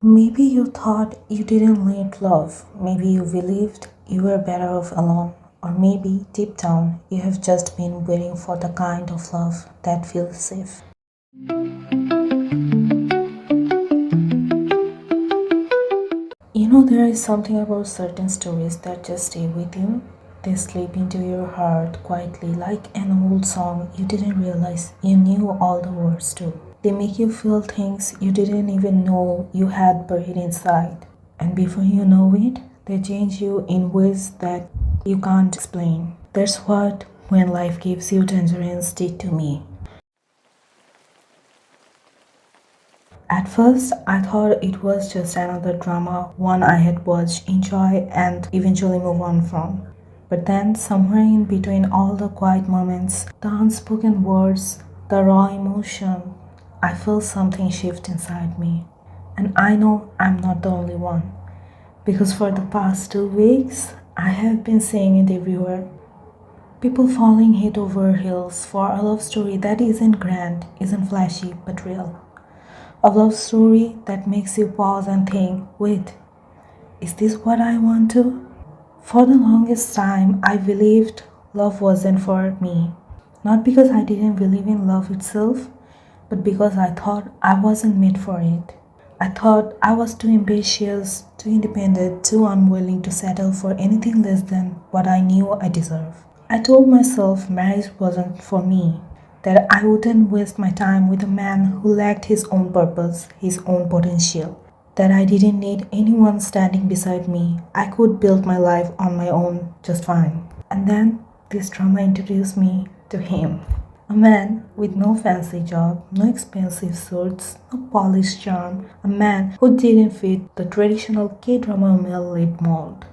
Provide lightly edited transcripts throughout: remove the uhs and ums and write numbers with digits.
Maybe you thought you didn't need love. Maybe you believed you were better off alone. Or maybe deep down you have just been waiting for the kind of love that feels safe. There is something about certain stories that just stay with you. They slip into your heart quietly, like an old song you didn't realize you knew all the words to. They make you feel things you didn't even know you had buried inside. And before you know it, they change you in ways that you can't explain. That's what When Life Gives You Tangerines did to me. At first, I thought it was just another drama, one I had watched, enjoy, and eventually move on from. But then, somewhere in between all the quiet moments, the unspoken words, the raw emotion, I felt something shift inside me. And I know I'm not the only one. Because for the past 2 weeks, I have been seeing it everywhere. People falling head over heels for a love story that isn't grand, isn't flashy, but real. A love story that makes you pause and think, wait, is this what I want to? For the longest time, I believed love wasn't for me. Not because I didn't believe in love itself, but because I thought I wasn't made for it. I thought I was too ambitious, too independent, too unwilling to settle for anything less than what I knew I deserved. I told myself marriage wasn't for me, that I wouldn't waste my time with a man who lacked his own purpose, his own potential, that I didn't need anyone standing beside me. I could build my life on my own just fine. And then this drama introduced me to him. A man with no fancy job, no expensive suits, no polished charm, a man who didn't fit the traditional K-drama male lead mold.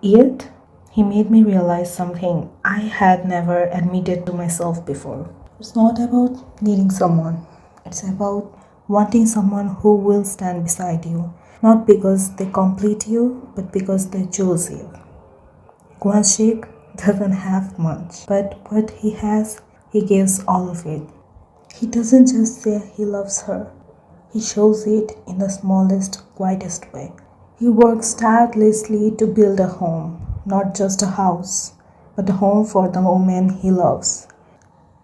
Yet, he made me realize something I had never admitted to myself before. It's not about needing someone, it's about wanting someone who will stand beside you, not because they complete you, but because they choose you. Guanshik doesn't have much, but what he has, he gives all of it. He doesn't just say he loves her, he shows it in the smallest, quietest way. He works tirelessly to build a home, not just a house, but a home for the woman he loves.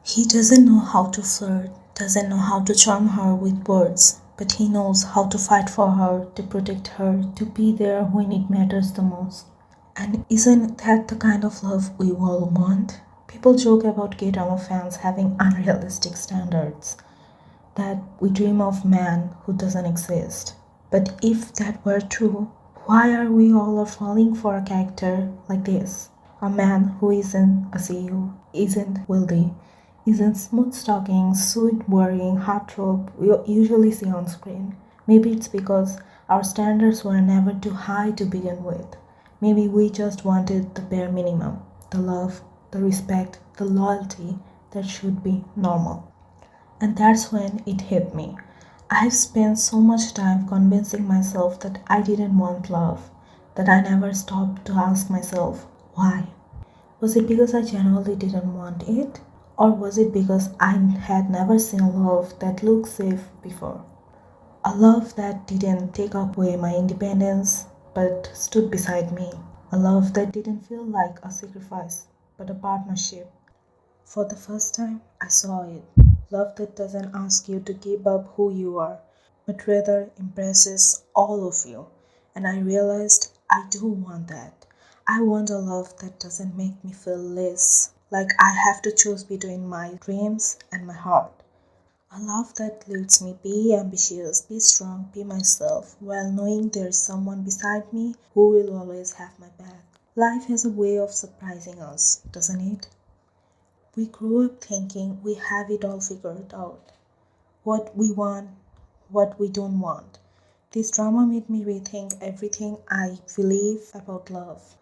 He doesn't know how to flirt, doesn't know how to charm her with words, but he knows how to fight for her, to protect her, to be there when it matters the most. And isn't that the kind of love we all want? People joke about K-drama fans having unrealistic standards, that we dream of man who doesn't exist. But if that were true, why are we all falling for a character like this? A man who isn't a CEO, isn't wealthy, isn't smooth talking, sweet worrying, heartthrob we usually see on screen. Maybe it's because our standards were never too high to begin with. Maybe we just wanted the bare minimum, the love, the respect, the loyalty that should be normal. And that's when it hit me. I've spent so much time convincing myself that I didn't want love, that I never stopped to ask myself, why? Was it because I genuinely didn't want it? Or was it because I had never seen love that looked safe before? A love that didn't take away my independence but stood beside me. A love that didn't feel like a sacrifice but a partnership. For the first time, I saw it. Love that doesn't ask you to give up who you are, but rather embraces all of you. And I realized I do want that. I want a love that doesn't make me feel less, like I have to choose between my dreams and my heart. A love that lets me be ambitious, be strong, be myself, while knowing there's someone beside me who will always have my back. Life has a way of surprising us, doesn't it? We grow up thinking we have it all figured out. What we want, what we don't want. This drama made me rethink everything I believe about love.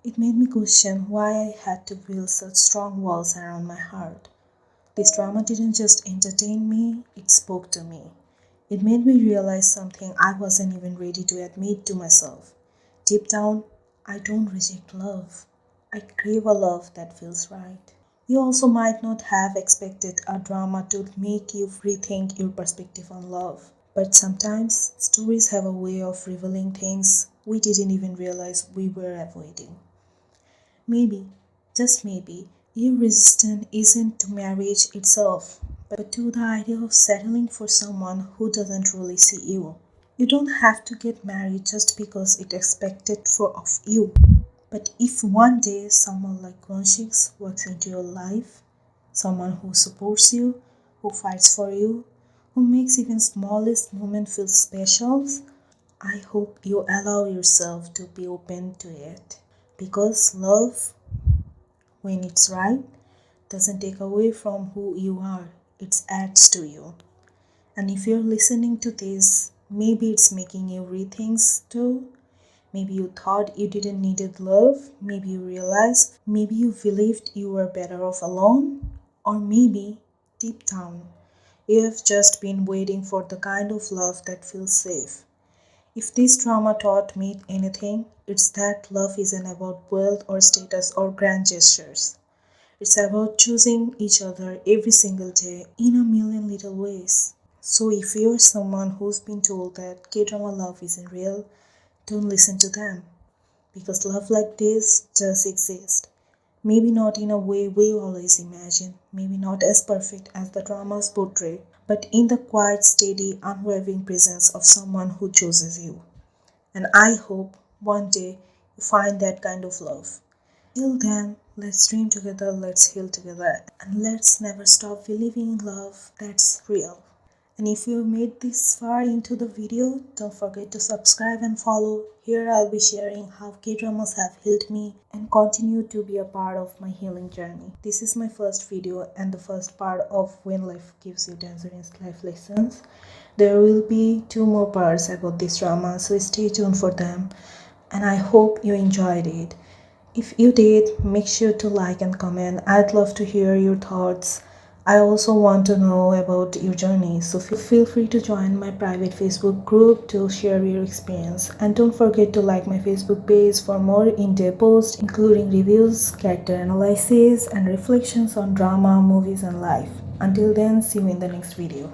It made me question why I had to build such strong walls around my heart. This drama didn't just entertain me, it spoke to me. It made me realize something I wasn't even ready to admit to myself. Deep down, I don't reject love. I crave a love that feels right. You also might not have expected a drama to make you rethink your perspective on love. But sometimes stories have a way of revealing things we didn't even realize we were avoiding. Maybe, just maybe, your resistance isn't to marriage itself, but to the idea of settling for someone who doesn't truly see you. You don't have to get married just because it's expected of you. But if one day someone like Konshik walks into your life, someone who supports you, who fights for you, who makes even smallest moment feel special, I hope you allow yourself to be open to it. Because love, when it's right, doesn't take away from who you are, it adds to you. And if you're listening to this, maybe it's making you rethink too. Maybe you thought you didn't needed love, maybe you realized, maybe you believed you were better off alone, or maybe, deep down, you have just been waiting for the kind of love that feels safe. If this drama taught me anything, it's that love isn't about wealth or status or grand gestures. It's about choosing each other every single day in a million little ways. So if you're someone who's been told that K-drama love isn't real, don't listen to them. Because love like this does exist. Maybe not in a way we always imagine, maybe not as perfect as the dramas portray, but in the quiet, steady, unwavering presence of someone who chooses you. And I hope one day you find that kind of love. Till then, let's dream together, let's heal together, and let's never stop believing in love that's real. And if you made this far into the video, don't forget to subscribe and follow. Here I'll be sharing how K-dramas have healed me and continue to be a part of my healing journey. This is my first video and the first part of When Life Gives You Tangerines life lessons. There will be 2 more parts about this drama, so stay tuned for them. And I hope you enjoyed it. If you did, make sure to like and comment. I'd love to hear your thoughts. I also want to know about your journey, so feel free to join my private Facebook group to share your experience. And don't forget to like my Facebook page for more in-depth posts, including reviews, character analysis, and reflections on drama, movies, and life. Until then, see you in the next video.